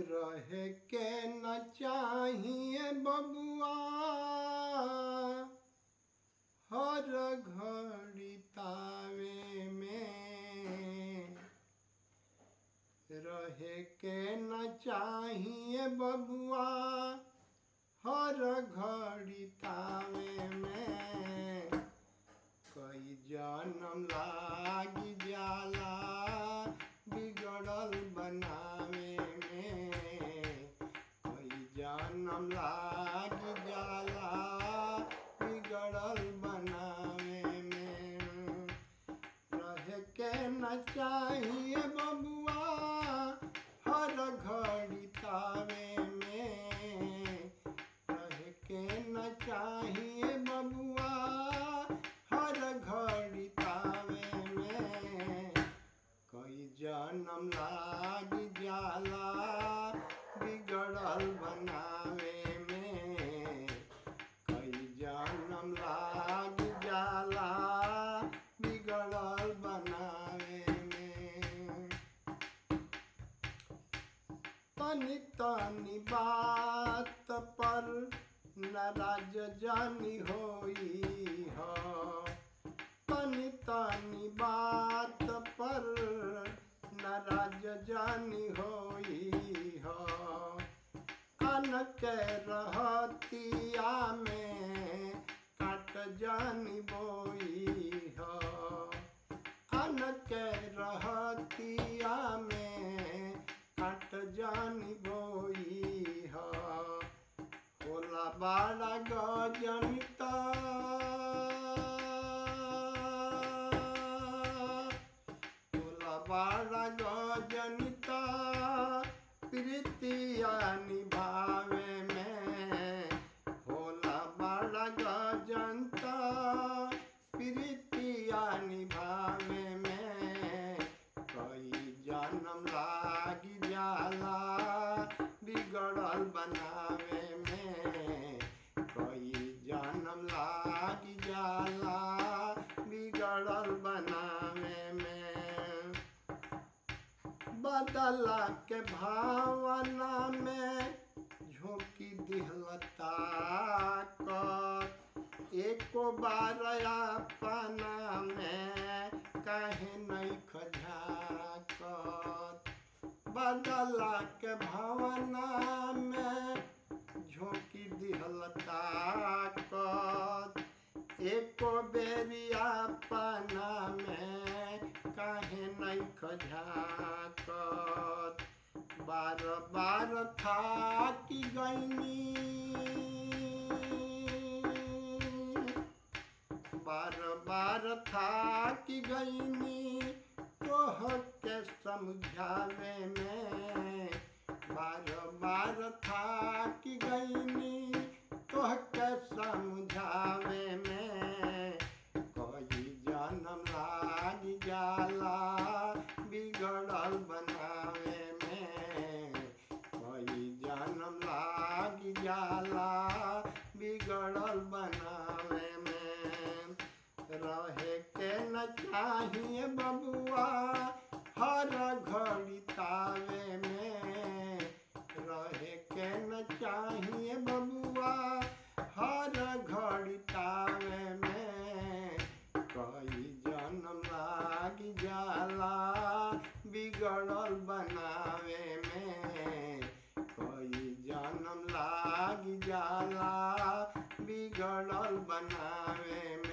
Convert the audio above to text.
रहे के न चाहिए बबुआ हर घड़ी तावे में। रहे के न चाहिए बबुआ हर घड़ी तावे में। कई जन्म लागी जाला बिगड़ल बनावे में। कई जन्म लागी जाला बिगड़ल बनावे में। रहे के न चाहिए बबुआ हर घड़ी तावे में। रहे के न चाहिए बबुआ हर घड़ी तावे में। कई जन्म लागी जाला बिगड़ल बनावे में। कई जन्म लागी जाला बिगड़ल बनावे में। तनी तनी बात पर नाराज जानी होई हो। तनी तनी बात पर नाराज जानी होई हो। अन के रहतिया में काट जानी बोई हो। अन के रहतिया में काट जानी बोई हो। होला बड़ा गजनिता बड़ा गजनिता प्रीतिया निभावे में। होला बड़ा गजनता प्रीतिया निभावे में। कई जन्म लागी जाला बिगड़ल बनावे में। कई जन्म लागी जाला बिगड़ल बनावे में। बदला के भावना में झोंकी दिहलता कर। एको बार अपना में काहे नहीं खझाकत। बदला के भावना में झोंकी दिहलता कर। एको बेरिया अपना में काहे नहीं खझाकत। बार बार था कि गईनी बार बार था कि गईनी तोह के समझावे में। बार बार था कि गईनी तोह के समझावे में। कई जन्म लागी जाला बिगड़ल बनावे में। कई जन्म लागी जाला बिगड़ल बनावे में। रहे के न चाहिए बबुआ हर घड़ी तावे में। रहे के न चाहिए बबुआ हर घड़ी तावे में। कई जन्म लागी जाला बिगड़ल बनावे में। कई जन्म लागी जाला बिगड़ल बनावे में।